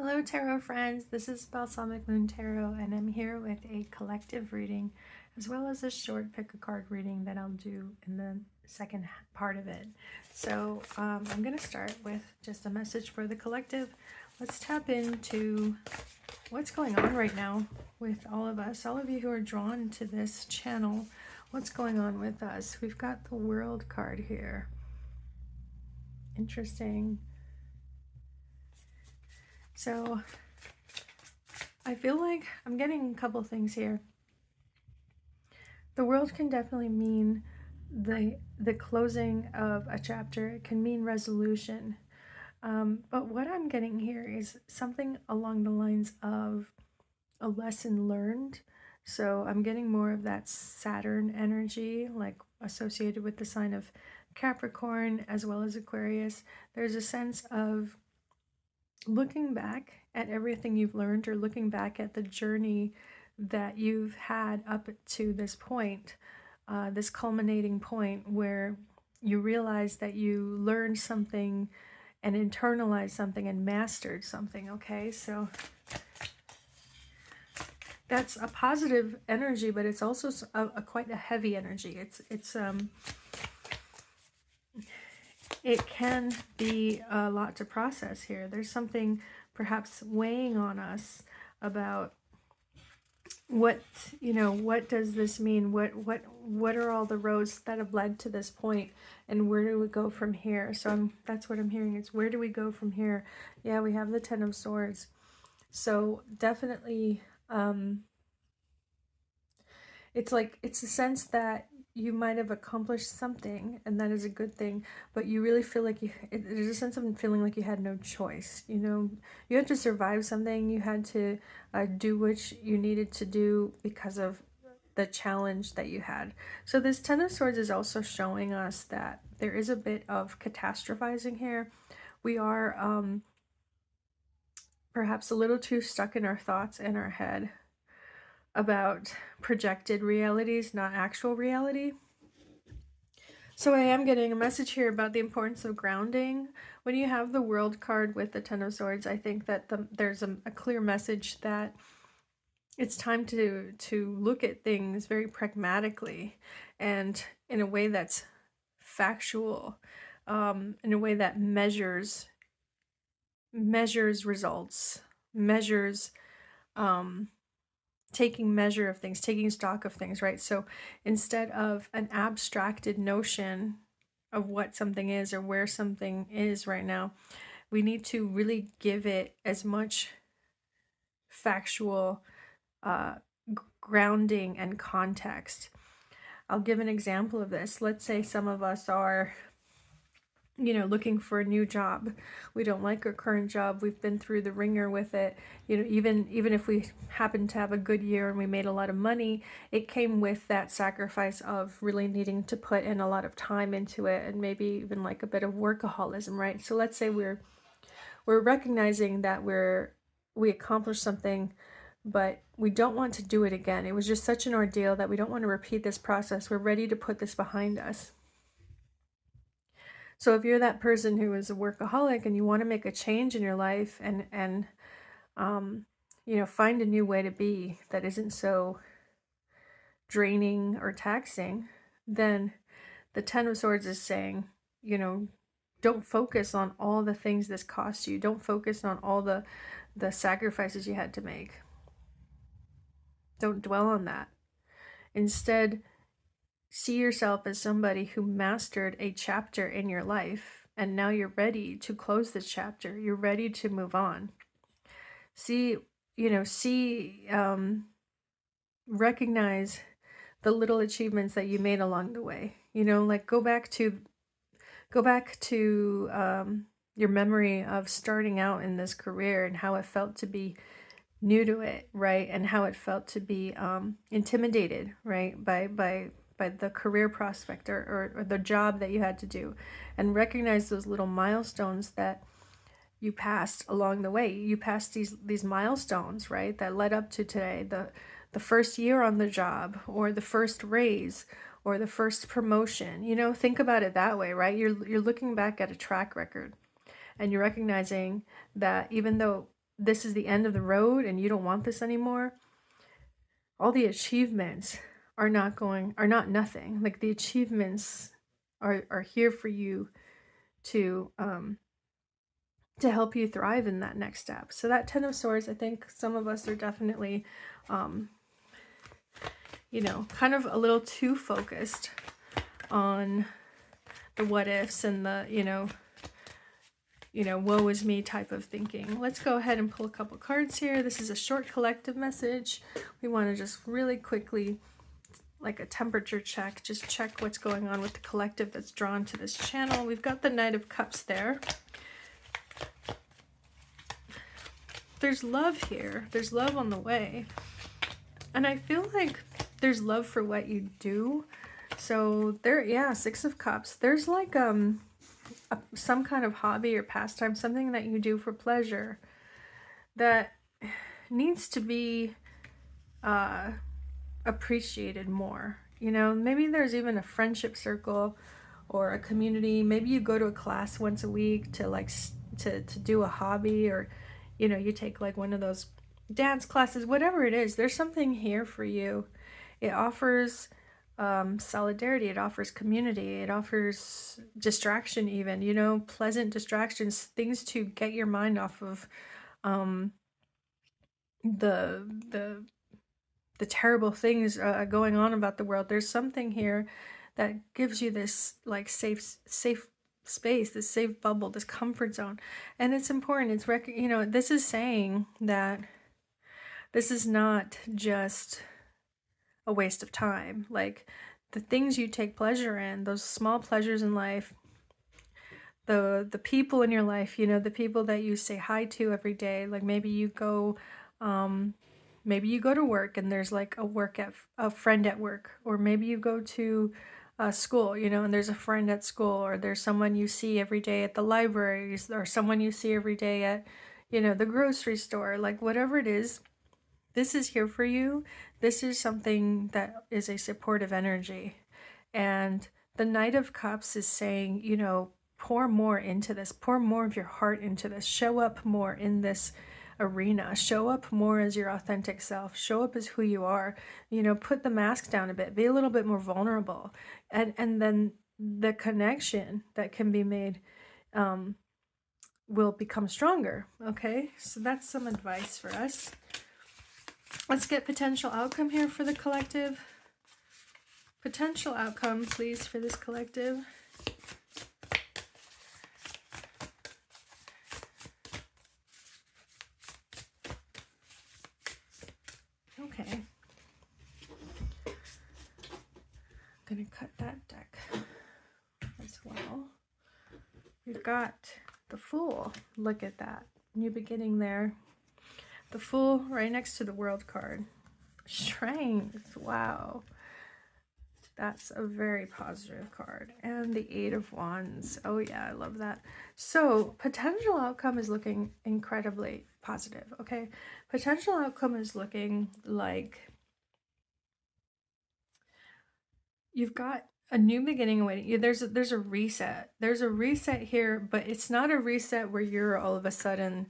Hello tarot friends, this is Balsamic Moon Tarot and I'm here with a collective reading as well as a short pick a card reading that I'll do in the second part of it. So I'm going to start with just a message for the collective. Let's tap into what's going on right now with all of us, all of you who are drawn to this channel. What's going on with us? We've got the World card here. Interesting. So I feel like I'm getting a couple things here. The World can definitely mean the closing of a chapter. It can mean resolution. But what I'm getting here is something along the lines of a lesson learned. So I'm getting more of that Saturn energy, like associated with the sign of Capricorn as well as Aquarius. There's a sense of looking back at everything you've learned, or looking back at the journey that you've had up to this point, this culminating point where you realize that you learned something and internalized something and mastered something. Okay, so that's a positive energy, but it's also quite a heavy energy. It can be a lot to process here. There's something perhaps weighing on us about what does this mean? What are all the roads that have led to this point, and where do we go from here? So that's what I'm hearing. It's where do we go from here? Yeah, we have the Ten of Swords. So definitely it's a sense that you might have accomplished something, and that is a good thing, but you really feel like there's a sense of feeling like you had no choice. You had to survive something. You had to do what you needed to do because of the challenge that you had. So this Ten of Swords is also showing us that there is a bit of catastrophizing here. We are perhaps a little too stuck in our thoughts and our head about projected realities, not actual reality. So I am getting a message here about the importance of grounding. When you have the World card with the Ten of Swords, I think that there's a clear message that it's time to look at things very pragmatically and in a way that's factual, in a way that measures results, measures taking measure of things, taking stock of things, right? So instead of an abstracted notion of what something is or where something is right now, we need to really give it as much factual grounding and context. I'll give an example of this. Let's say some of us are looking for a new job. We don't like our current job. We've been through the ringer with it. Even if we happen to have a good year and we made a lot of money, it came with that sacrifice of really needing to put in a lot of time into it, and maybe even like a bit of workaholism, right? So let's say we're recognizing that we accomplished something, but we don't want to do it again. It was just such an ordeal that we don't want to repeat this process. We're ready to put this behind us. So if you're that person who is a workaholic and you want to make a change in your life and find a new way to be that isn't so draining or taxing, then the Ten of Swords is saying, don't focus on all the things this cost you. Don't focus on all the sacrifices you had to make. Don't dwell on that. Instead, see yourself as somebody who mastered a chapter in your life, and now you're ready to close this chapter. You're ready to move on. Recognize the little achievements that you made along the way. Like go back to your memory of starting out in this career and how it felt to be new to it, right? And how it felt to be intimidated, right, by the career prospect or the job that you had to do, and recognize those little milestones that you passed along the way. You passed these milestones, right, that led up to today, the first year on the job, or the first raise, or the first promotion. Think about it that way, right? You're looking back at a track record, and you're recognizing that even though this is the end of the road and you don't want this anymore, all the achievements are not nothing. Like the achievements are here for you to help you thrive in that next step. So that 10 of Swords, I think some of us are definitely, you know, kind of a little too focused on the what ifs and the, you know, woe is me type of thinking. Let's go ahead and pull a couple cards here. This is a short collective message. We want to just really quickly, like a temperature check, just check what's going on with the collective that's drawn to this channel. We've got the Knight of Cups there. There's love here. There's love on the way. And I feel like there's love for what you do. So there, yeah, Six of Cups. There's like some kind of hobby or pastime, something that you do for pleasure that needs to be appreciated more. You know, maybe there's even a friendship circle or a community. Maybe you go to a class once a week to like to do a hobby, or you know, you take like one of those dance classes, whatever it is. There's something here for you. It offers solidarity, it offers community, it offers distraction, even, you know, pleasant distractions, things to get your mind off of the terrible things going on about the world. There's something here that gives you this like safe space, this safe bubble, this comfort zone. And it's important. It's you know, this is saying that this is not just a waste of time. Like the things you take pleasure in, those small pleasures in life, the people in your life, you know, the people that you say hi to every day. Like maybe you go to work and there's like a friend at work, or maybe you go to school, you know, and there's a friend at school, or there's someone you see every day at the libraries, or someone you see every day at, you know, the grocery store. Like whatever it is, this is here for you. This is something that is a supportive energy. And the Knight of Cups is saying, you know, pour more into this, pour more of your heart into this, show up more in this arena, show up more as your authentic self, show up as who you are, you know, put the mask down a bit, be a little bit more vulnerable. And then the connection that can be made will become stronger. Okay, so that's some advice for us. Let's get potential outcome here for the collective. Potential outcome, please, for this collective. Okay. I'm going to cut that deck as well. We've got the Fool. Look at that. New beginning there. The Fool right next to the World card. Strength. Wow. That's a very positive card. And the Eight of Wands. Oh yeah, I love that. So potential outcome is looking incredibly positive. Okay. Potential outcome is looking like you've got a new beginning awaiting. There's a reset. There's a reset here, but it's not a reset where you're all of a sudden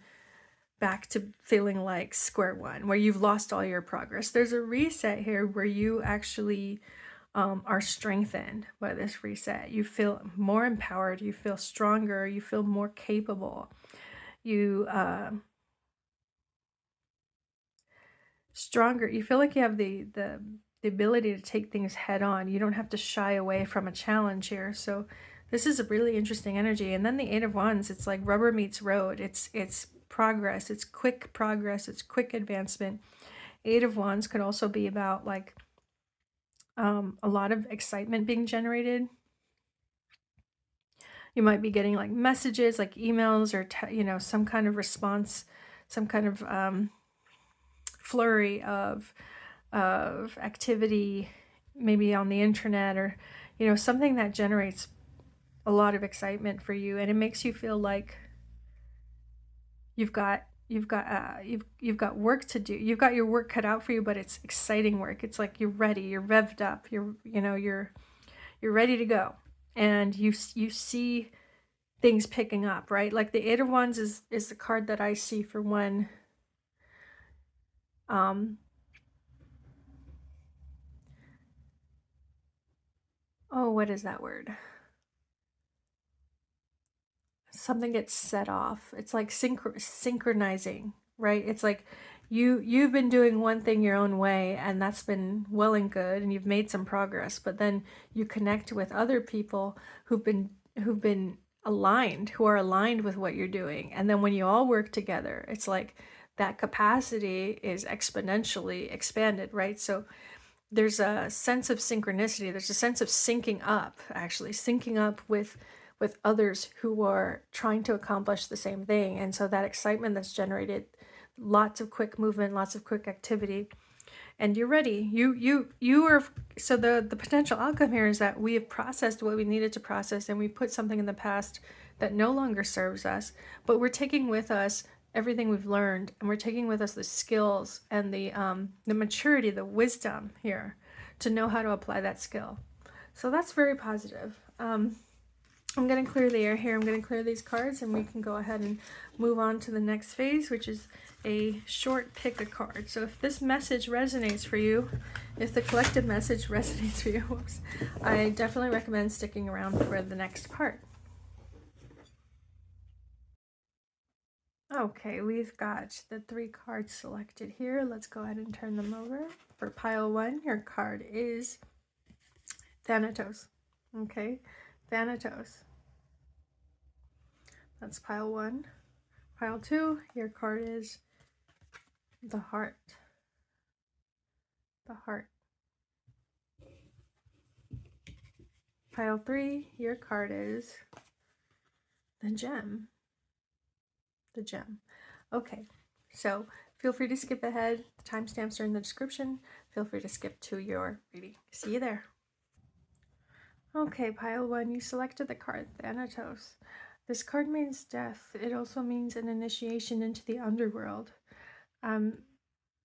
back to feeling like square one, where you've lost all your progress. There's a reset here where you actually are strengthened by this reset. You feel more empowered, you feel stronger, you feel more capable. You stronger, you feel like you have the ability to take things head on. You don't have to shy away from a challenge here. So this is a really interesting energy. And then the Eight of Wands, it's like rubber meets road. It's progress, it's quick progress, it's quick advancement. Eight of Wands could also be about like a lot of excitement being generated. You might be getting like messages, like emails, or you know, some kind of response, some kind of flurry of activity, maybe on the internet, or you know, something that generates a lot of excitement for you, and it makes you feel like you've got work to do. You've got your work cut out for you, but it's exciting work. It's like you're ready, you're revved up, you're ready to go, and you see things picking up, right? Like the Eight of Wands is the card that I see for when Oh, what is that word? Something gets set off. It's like synchronizing, right? It's like you've been doing one thing your own way, and that's been well and good, and you've made some progress. But then you connect with other people who've been aligned, who are aligned with what you're doing, and then when you all work together, it's like that capacity is exponentially expanded, right? So there's a sense of synchronicity, there's a sense of syncing up, actually syncing up with others who are trying to accomplish the same thing. And so that excitement that's generated, lots of quick movement, lots of quick activity, and you're ready. You are. So the potential outcome here is that we have processed what we needed to process, and we put something in the past that no longer serves us, but we're taking with us everything we've learned, and we're taking with us the skills and the maturity, the wisdom here to know how to apply that skill. So that's very positive. I'm going to clear the air here. I'm going to clear these cards, and we can go ahead and move on to the next phase, which is a short pick a card. So if this message resonates for you, if the collective message resonates for you, whoops, I definitely recommend sticking around for the next part. Okay, we've got the 3 cards selected here. Let's go ahead and turn them over. For pile 1, your card is Thanatos. Okay, Thanatos. That's pile 1. Pile 2, your card is the Heart. The Heart. Pile 3, your card is the Gem. The Gem. Okay, so feel free to skip ahead. The timestamps are in the description. Feel free to skip to your reading. See you there. Okay, pile 1, you selected the card Thanatos. This card means death. It also means an initiation into the underworld.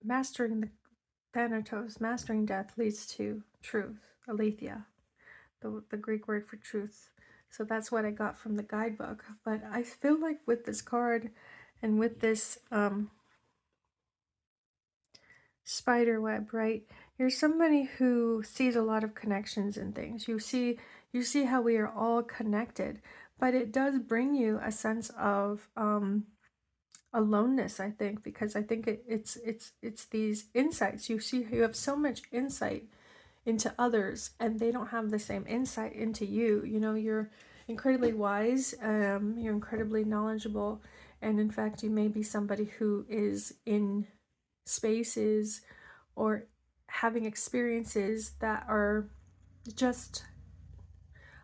Mastering the Thanatos, mastering death, leads to truth, aletheia, the Greek word for truth. So that's what I got from the guidebook. But I feel like with this card and with this spider web, right? You're somebody who sees a lot of connections in things. You see how we are all connected, but it does bring you a sense of aloneness, I think, because I think it's these insights. You have so much insight into others, and they don't have the same insight into you. You know, you're incredibly wise, you're incredibly knowledgeable, and in fact, you may be somebody who is in spaces or having experiences that are just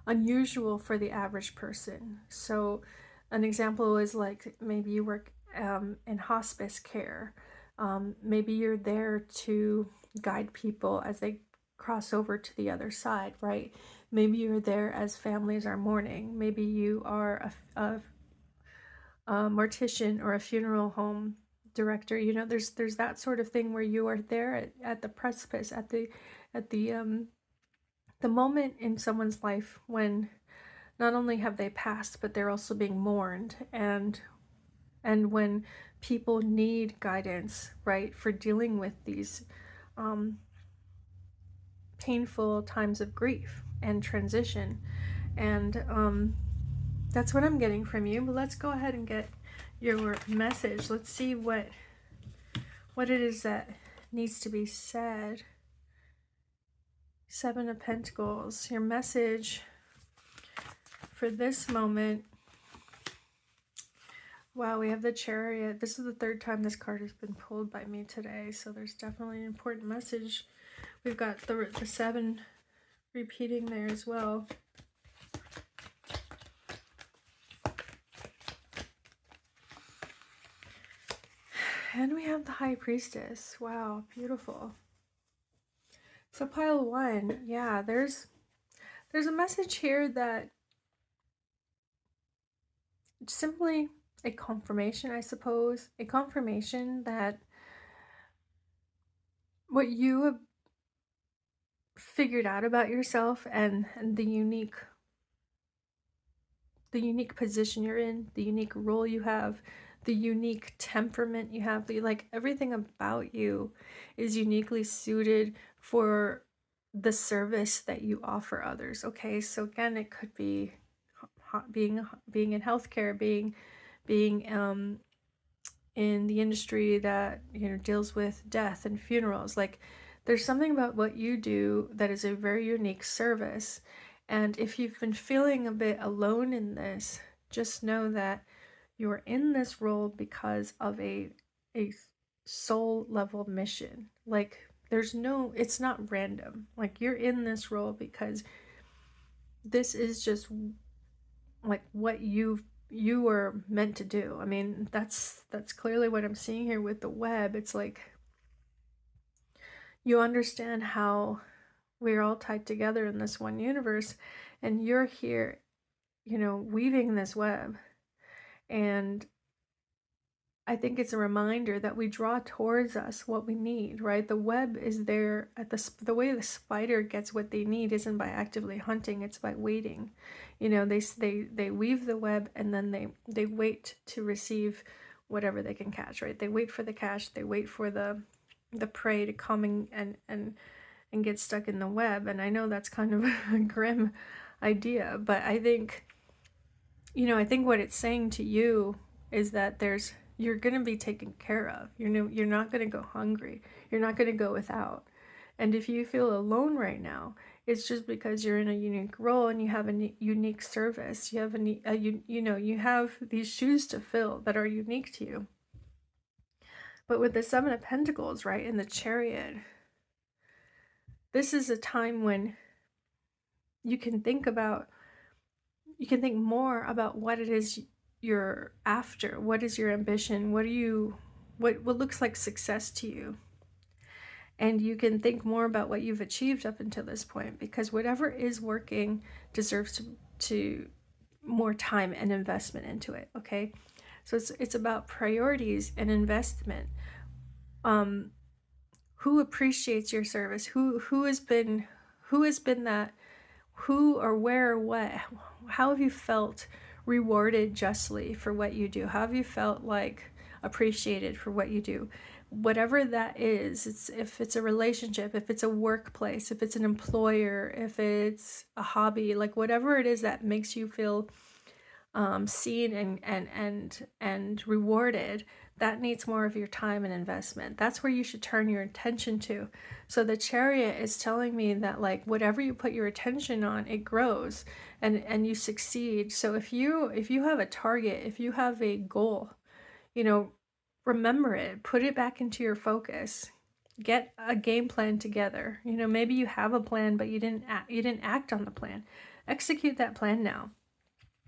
unusual for the average person. So an example is like maybe you work in hospice care. Maybe you're there to guide people as they cross over to the other side, right? Maybe you're there as families are mourning. Maybe you are a mortician or a funeral home director. You know, there's that sort of thing where you are there at the precipice, at the moment in someone's life when not only have they passed, but they're also being mourned, and when people need guidance, right, for dealing with these painful times of grief and transition. And that's what I'm getting from you. But let's go ahead and get your message. Let's see what it is that needs to be said. 7 of Pentacles, your message for this moment. Wow, we have the Chariot. This is the 3rd time this card has been pulled by me today, so there's definitely an important message. We've got the 7 repeating there as well. And we have the High Priestess. Wow, beautiful. So pile 1, yeah, there's a message here that simply a confirmation, I suppose, a confirmation that what you have figured out about yourself and the unique position you're in, the unique role you have, the unique temperament you have, like everything about you is uniquely suited for the service that you offer others. Okay, so again, it could be being in healthcare, being in the industry that, you know, deals with death and funerals. Like, there's something about what you do that is a very unique service. And if you've been feeling a bit alone in this, just know that you're in this role because of a soul level mission. Like, it's not random. Like, you're in this role because this is just like what you were meant to do. I mean, that's clearly what I'm seeing here with the web. It's like you understand how we're all tied together in this one universe, and you're here, you know, weaving this web. And I think it's a reminder that we draw towards us what we need, right? The web is there at the way the spider gets what they need isn't by actively hunting, it's by waiting. You know, they weave the web, and then they wait to receive whatever they can catch, right? They wait for the catch, they wait for the prey to come and get stuck in the web. And I know that's kind of a grim idea, but I think, you know, I think what it's saying to you is that you're going to be taken care of. You're not going to go hungry. You're not going to go without. And if you feel alone right now, it's just because you're in a unique role and you have a unique service. You have you have these shoes to fill that are unique to you. But with the Seven of Pentacles, right, in the Chariot, this is a time when you can think more about what it is you're after. What is your ambition? What looks like success to you? And you can think more about what you've achieved up until this point, because whatever is working deserves to more time and investment into it. Okay, so it's about priorities and investment. Who appreciates your service? Who has been that? Who or where or what? How have you felt rewarded justly for what you do? How have you felt like appreciated for what you do? Whatever that is, if it's a relationship, if it's a workplace, if it's an employer, if it's a hobby, like whatever it is that makes you feel seen and rewarded, that needs more of your time and investment. That's where you should turn your attention to. So the Chariot is telling me that, like, whatever you put your attention on, it grows and you succeed. So if you have a target, if you have a goal, you know, remember it, put it back into your focus, get a game plan together. You know, maybe you have a plan, but you didn't act on the plan. Execute that plan now,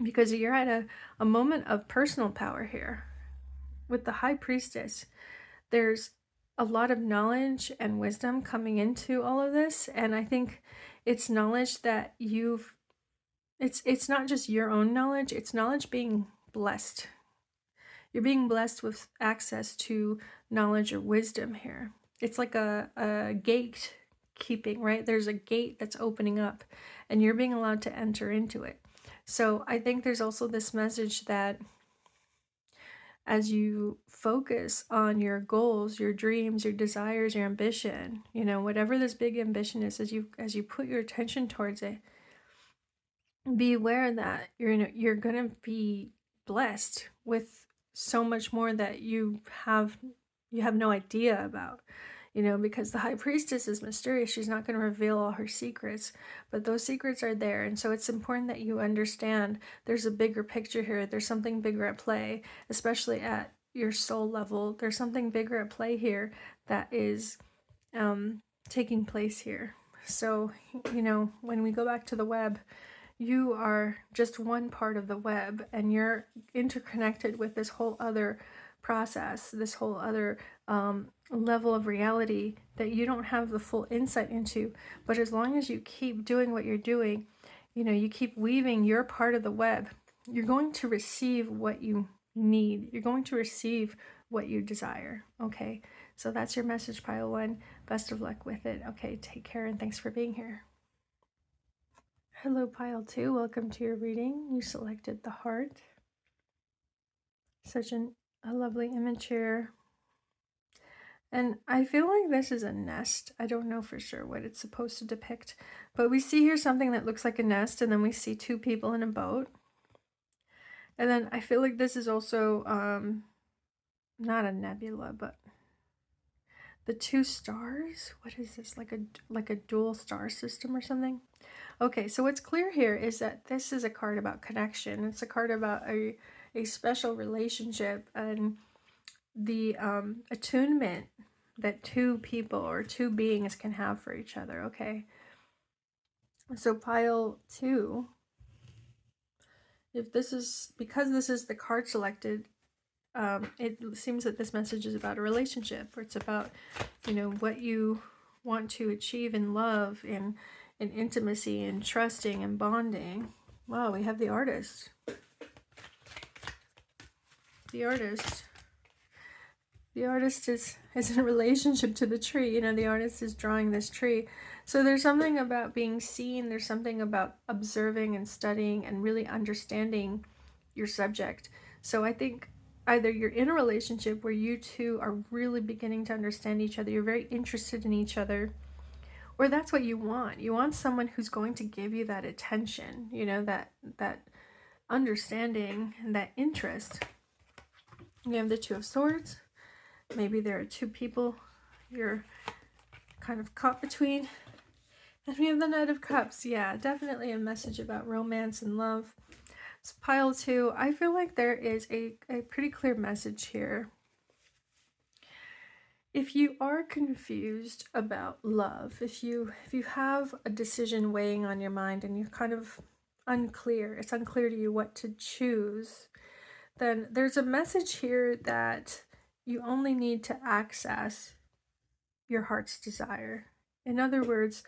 because you're at a moment of personal power here. With the High Priestess, there's a lot of knowledge and wisdom coming into all of this, and I think it's knowledge that it's not just your own knowledge, it's knowledge being blessed. You're being blessed with access to knowledge or wisdom here. It's like a gate keeping, right? There's a gate that's opening up, and you're being allowed to enter into it. So I think there's also this message that as you focus on your goals, your dreams, your desires, your ambition, you know, whatever this big ambition is, as you put your attention towards it, be aware that you're going to be blessed with so much more that you have no idea about. You know, because the High Priestess is mysterious. She's not going to reveal all her secrets, but those secrets are there. And so it's important that you understand there's a bigger picture here. There's something bigger at play, especially at your soul level. There's something bigger at play here that is taking place here. So, you know, when we go back to the web, you are just one part of the web, and you're interconnected with this whole other process, this whole other level of reality that you don't have the full insight into. But as long as you keep doing what you're doing, you know, you keep weaving your part of the web, you're going to receive what you need. You're going to receive what you desire. Okay, so that's your message, pile one. Best of luck with it. Okay, take care, and thanks for being here. Hello, pile two. Welcome to your reading. You selected the heart. Such a lovely image here. And I feel like this is a nest. I don't know for sure what it's supposed to depict, but we see here something that looks like a nest, and then we see two people in a boat. And then I feel like this is also not a nebula, but the two stars. What is this, like a dual star system or something? Okay, so what's clear here is that this is a card about connection. It's a card about a special relationship and the attunement that two people or two beings can have for each other. Okay, so pile 2, if this is, because this is the card selected, it seems that this message is about a relationship, or it's about, you know, what you want to achieve in love and in intimacy and trusting and bonding. Wow, we have the artist. The artist. The artist is in a relationship to the tree. You know, the artist is drawing this tree. So there's something about being seen. There's something about observing and studying and really understanding your subject. So I think either you're in a relationship where you two are really beginning to understand each other. You're very interested in each other. Or that's what you want. You want someone who's going to give you that attention, you know, that understanding and that interest. You have the Two of Swords. Maybe there are two people you're kind of caught between. And we have the Knight of Cups. Yeah, definitely a message about romance and love. So pile 2, I feel like there is a pretty clear message here. If you are confused about love, if you have a decision weighing on your mind and you're kind of unclear, it's unclear to you what to choose, then there's a message here that you only need to access your heart's desire. In other words,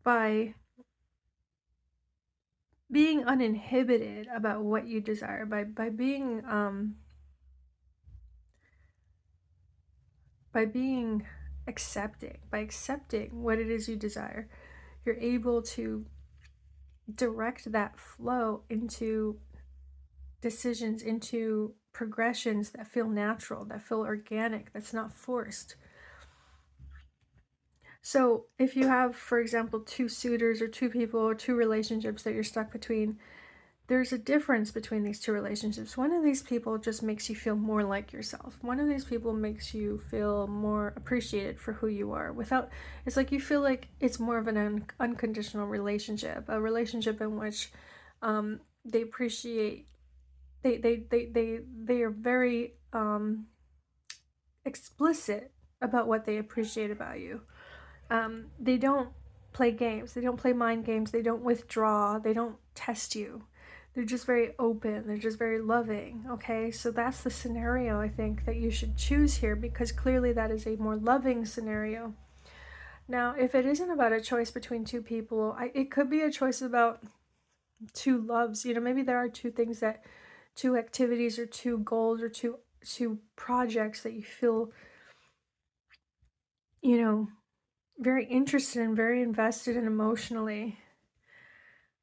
by being uninhibited about what you desire, by being accepting, by accepting what it is you desire, you're able to direct that flow into decisions, into progressions that feel natural, that feel organic, that's not forced. So if you have, for example, two suitors or two people or two relationships that you're stuck between, there's a difference between these two relationships. One of these people just makes you feel more like yourself. One of these people makes you feel more appreciated for who you are. It's like you feel like it's more of an unconditional relationship, a relationship in which they appreciate, they are very explicit about what they appreciate about you. They don't play games. They don't play mind games. They don't withdraw. They don't test you. They're just very open. They're just very loving. Okay, so that's the scenario I think that you should choose here, because clearly that is a more loving scenario. Now, if it isn't about a choice between two people, it could be a choice about two loves. You know, maybe there are two activities or two goals or two projects that you feel, you know, very interested and very invested in emotionally.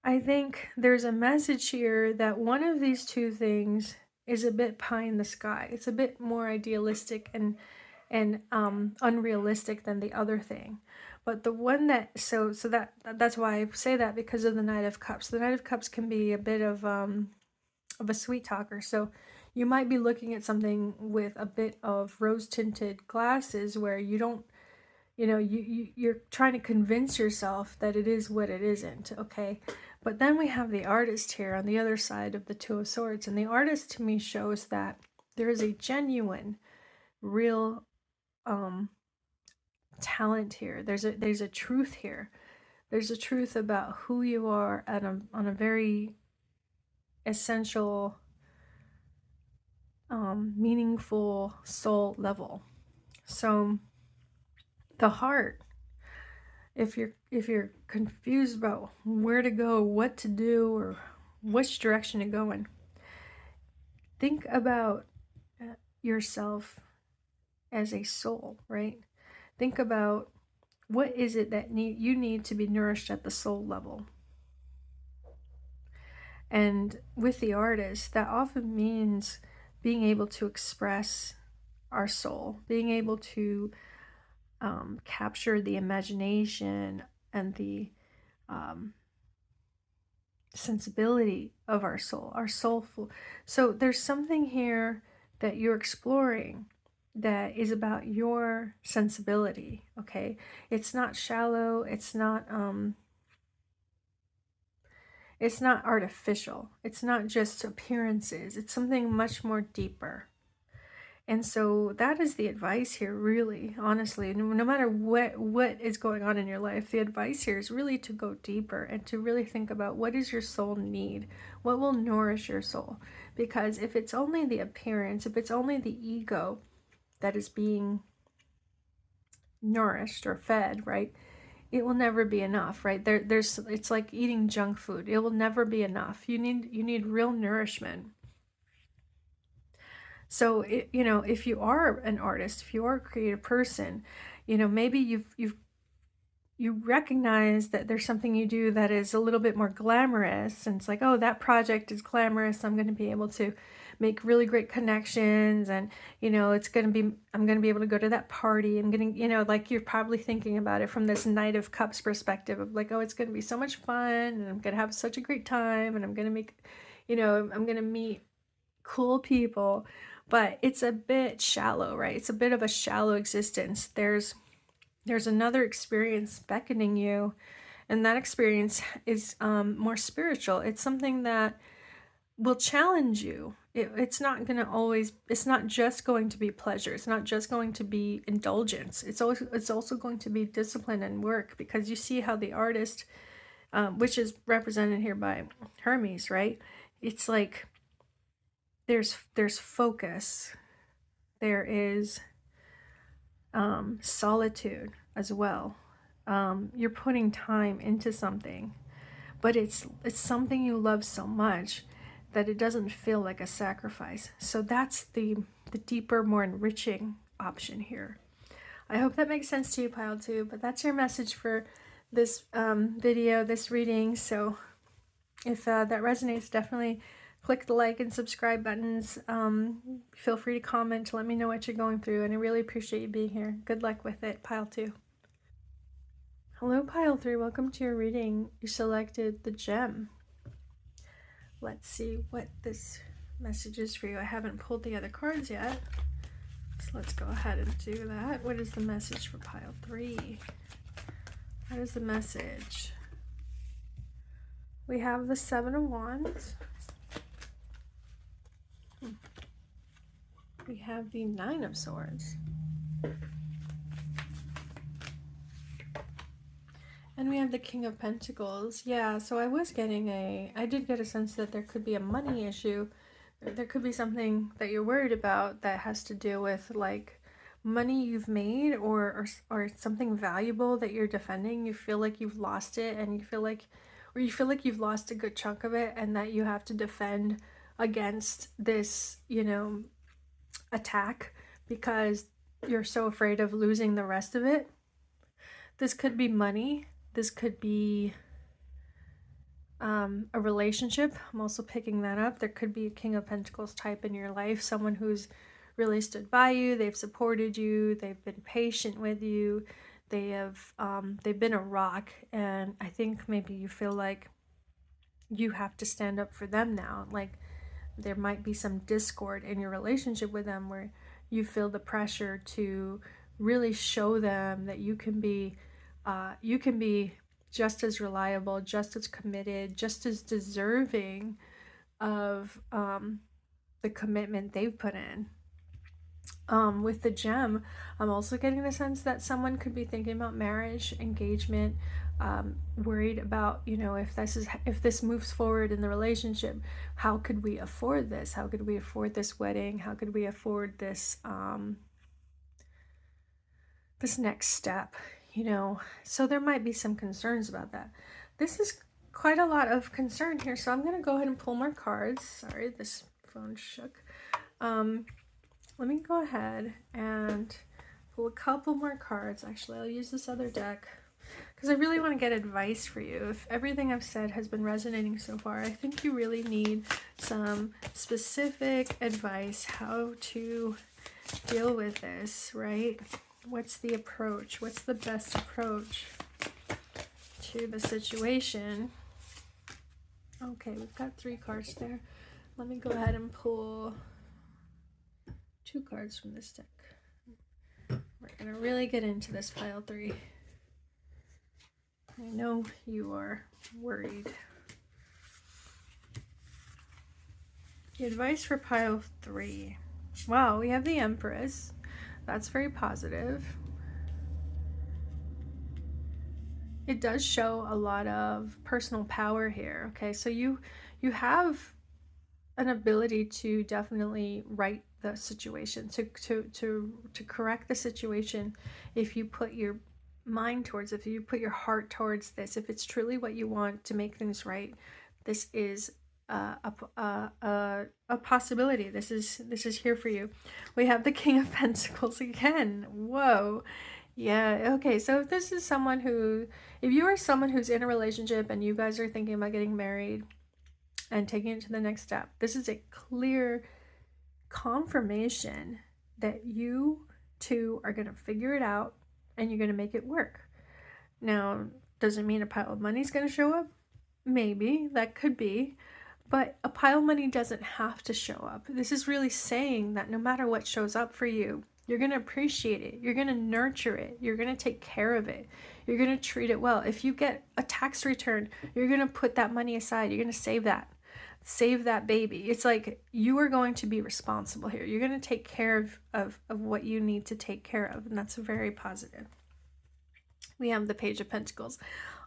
I think there's a message here that one of these two things is a bit pie in the sky. It's a bit more idealistic and unrealistic than the other thing. But the one that that's why I say that, because of the Knight of Cups. The Knight of Cups can be a bit of a sweet talker. So you might be looking at something with a bit of rose-tinted glasses where you don't, you know, you're trying to convince yourself that it is what it isn't, okay? But then we have the artist here on the other side of the Two of Swords, and the artist to me shows that there is a genuine, real talent here. There's a truth here. There's a truth about who you are on a very essential, meaningful soul level. So the heart, if you're confused about where to go, what to do, or which direction to go in, think about yourself as a soul, right? Think about what is it that you need to be nourished at the soul level. And with the artist, that often means being able to express our soul, being able to capture the imagination and the sensibility of our soulful. So there's something here that you're exploring that is about your sensibility. Okay, it's not shallow. It's not artificial. It's not just appearances. It's something much more deeper. And so that is the advice here, really, honestly. No matter what is going on in your life, the advice here is really to go deeper and to really think about what does your soul need? What will nourish your soul? Because if it's only the appearance, if it's only the ego that is being nourished or fed, right? It will never be enough, right? It's like eating junk food. It will never be enough. You need real nourishment. So, if you are an artist, if you are a creative person, maybe you recognize that there's something you do that is a little bit more glamorous, and it's like, oh, that project is glamorous. I'm going to be able to make really great connections, and I'm going to be able to go to that party. I'm going to, like, you're probably thinking about it from this Knight of Cups perspective of like, oh, it's going to be so much fun, and I'm going to have such a great time, and I'm going to make, I'm going to meet cool people. But it's a bit shallow, right? It's a bit of a shallow existence. There's another experience beckoning you, and that experience is more spiritual. It's something that will challenge you. It's not going to always, it's not just going to be pleasure. It's not just going to be indulgence. It's also going to be discipline and work, because you see how the artist, which is represented here by Hermes, right? It's like there's focus, there is solitude as well. You're putting time into something, but it's something you love so much that it doesn't feel like a sacrifice. So that's the deeper, more enriching option here. I hope that makes sense to you, Pile 2, but that's your message for this video, this reading. So if that resonates, definitely click the like and subscribe buttons. Feel free to comment to let me know what you're going through, and I really appreciate you being here. Good luck with it, Pile 2. Hello, Pile 3. Welcome to your reading. You selected the gem. Let's see what this message is for you. I haven't pulled the other cards yet, so let's go ahead and do that. What is the message for Pile 3? What is the message? We have the Seven of Wands. We have the Nine of Swords. And we have the King of Pentacles. Yeah, so I did get a sense that there could be a money issue. There could be something that you're worried about that has to do with like money you've made, or something valuable that you're defending. You feel like you've lost it, and you feel like you've lost a good chunk of it, and that you have to defend against this, attack, because you're so afraid of losing the rest of it. This could be money. This could be a relationship. I'm also picking that up. There could be a King of Pentacles type in your life, someone who's really stood by you. They've supported you. They've been patient with you. They've been a rock, and I think maybe you feel like you have to stand up for them now. Like there might be some discord in your relationship with them, where you feel the pressure to really show them that you can be just as reliable, just as committed, just as deserving of the commitment they've put in. With the gem, I'm also getting the sense that someone could be thinking about marriage, engagement, worried about, if this moves forward in the relationship, how could we afford this? How could we afford this wedding? How could we afford this this next step? So there might be some concerns about that. This is quite a lot of concern here, so I'm going to go ahead and pull more cards. Sorry, this phone shook. Let me go ahead and pull a couple more cards. Actually, I'll use this other deck. because I really want to get advice for you. If everything I've said has been resonating so far, I think you really need some specific advice how to deal with this, right? What's the approach? What's the best approach to the situation? Okay, we've got 3 cards there. Let me go ahead and pull 2 cards from this deck. We're going to really get into this pile 3. I know you are worried. The advice for pile 3. Wow, we have the Empress. That's very positive. It does show a lot of personal power here. Okay, so you have an ability to definitely right the situation, to correct the situation if you put your mind towards it, if you put your heart towards this, if it's truly what you want to make things right. This is a possibility. This is here for you. We have the King of Pentacles again. Whoa. Yeah, okay, so if this is someone who, if you are someone who's in a relationship and you guys are thinking about getting married and taking it to the next step, this is a clear confirmation that you two are going to figure it out and you're going to make it work. Now, doesn't mean a pile of money is going to show up. Maybe, that could be. But a pile of money doesn't have to show up. This is really saying that no matter what shows up for you, you're going to appreciate it. You're going to nurture it. You're going to take care of it. You're going to treat it well. If you get a tax return, you're going to put that money aside. You're going to save that. Save that baby. It's like you are going to be responsible here. You're going to take care of what you need to take care of. And that's very positive. We have the Page of Pentacles.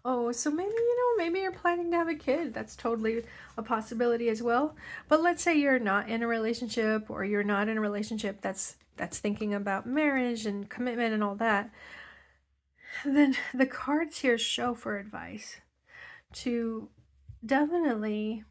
Oh, so maybe, maybe you're planning to have a kid. That's totally a possibility as well. But let's say you're not in a relationship, or you're not in a relationship that's thinking about marriage and commitment and all that. Then the cards here show for advice to definitely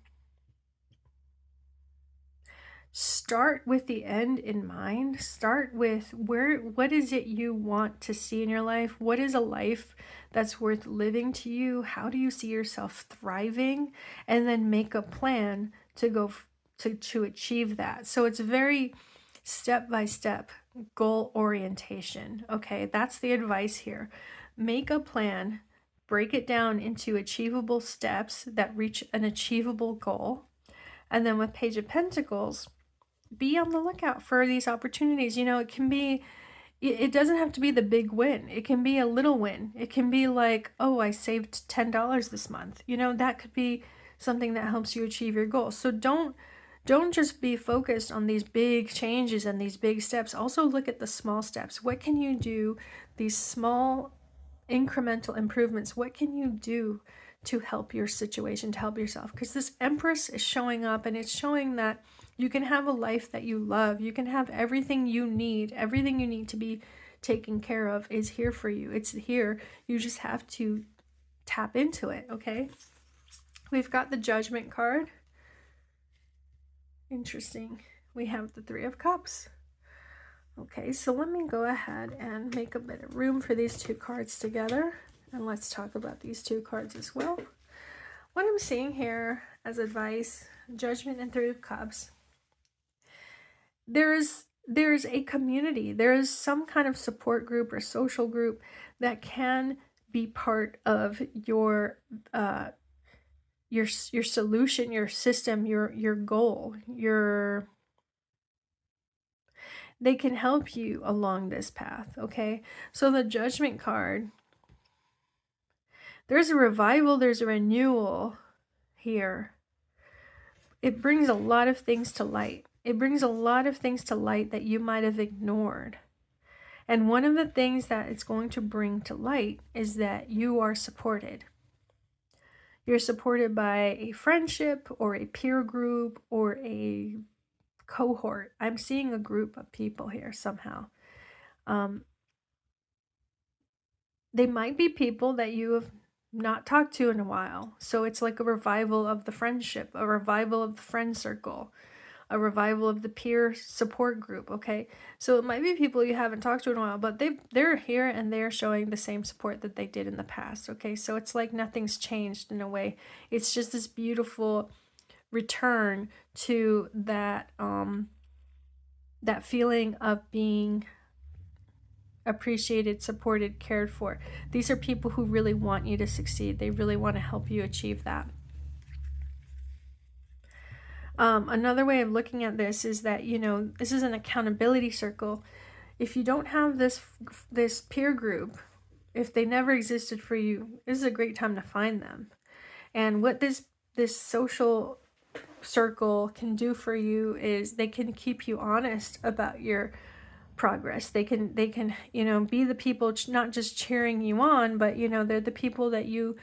start with the end in mind. Start with what is it you want to see in your life? What is a life that's worth living to you? How do you see yourself thriving? And then make a plan to go to achieve that. So it's very step-by-step goal orientation. Okay, that's the advice here. Make a plan, break it down into achievable steps that reach an achievable goal. And then with Page of Pentacles, be on the lookout for these opportunities. It can be, it doesn't have to be the big win. It can be a little win. It can be like, oh, I saved $10 this month. That could be something that helps you achieve your goal. So don't just be focused on these big changes and these big steps. Also look at the small steps. What can you do? These small incremental improvements. What can you do to help your situation, to help yourself? Because this Empress is showing up, and it's showing that you can have a life that you love. You can have everything you need. Everything you need to be taken care of is here for you. It's here. You just have to tap into it, okay? We've got the Judgment card. Interesting. We have the Three of Cups. Okay, so let me go ahead and make a bit of room for these 2 cards together. And let's talk about these 2 cards as well. What I'm seeing here as advice, Judgment and Three of Cups, there's a community. There is some kind of support group or social group that can be part of your solution, your system, your goal, they can help you along this path, okay? So the Judgment card, there's a revival, there's a renewal here. It brings a lot of things to light. It brings a lot of things to light that you might have ignored. And one of the things that it's going to bring to light is that you are supported. You're supported by a friendship or a peer group or a cohort. I'm seeing a group of people here somehow. They might be people that you have not talked to in a while. So it's like a revival of the friendship, a revival of the friend circle. a revival of the peer support group, okay? So it might be people you haven't talked to in a while, but they're here and they're showing the same support that they did in the past, okay? So it's like nothing's changed in a way. It's just this beautiful return to that that feeling of being appreciated, supported, cared for. These are people who really want you to succeed. They really want to help you achieve that. Another way of looking at this is that, you know, this is an accountability circle. If you don't have this peer group, if they never existed for you, this is a great time to find them. And what this social circle can do for you is they can keep you honest about your progress. They can, you know, be the people not just cheering you on, but, you know, they're the people that you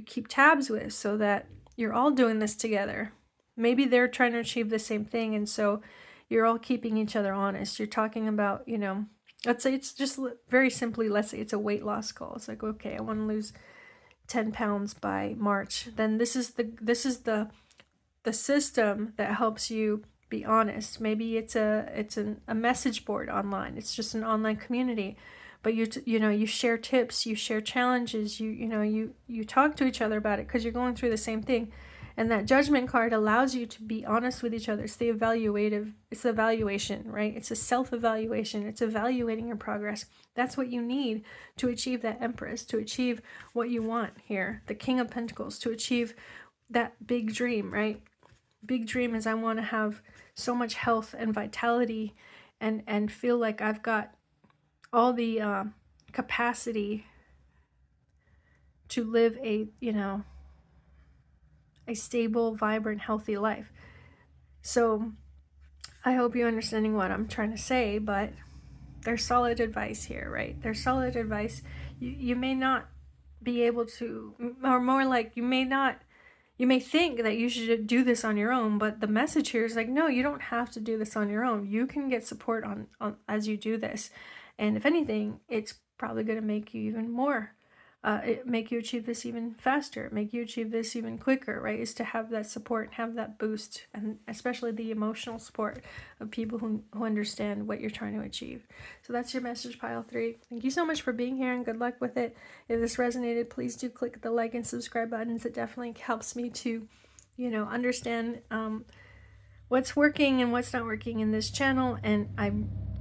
keep tabs with, so that you're all doing this together. Maybe they're trying to achieve the same thing, and so you're all keeping each other honest. You're talking about, you know, let's say it's just very simply, let's say it's a weight loss goal. It's like, okay, I want to lose 10 pounds by March. Then this is the system that helps you be honest. Maybe it's a message board online. It's just an online community, but you know, you share tips, you share challenges, you talk to each other about it because you're going through the same thing. And that judgment card allows you to be honest with each other. It's the evaluation, right? It's a self-evaluation. It's evaluating your progress. That's what you need to achieve that Empress, to achieve what you want here, the King of Pentacles, to achieve that big dream, right? Big dream is I want to have so much health and vitality and feel like I've got all the capacity to live a, you know, a stable, vibrant, healthy life. So I hope you're understanding what I'm trying to say, but there's solid advice here, right? There's solid advice. You may not be able to, or more like you may think that you should do this on your own, but the message here is like, no, you don't have to do this on your own. You can get support on as you do this. And if anything, it's probably going to make you even more, make you achieve this even faster, make you achieve this even quicker, right? Is to have that support and have that boost, and especially the emotional support of people who understand what you're trying to achieve. So that's your message, pile 3. Thank you so much for being here and good luck with it. If this resonated, please do click the like and subscribe buttons. It definitely helps me to, you know, understand what's working and what's not working in this channel. And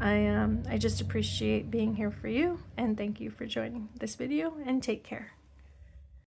I just appreciate being here for you, and thank you for joining this video, and take care.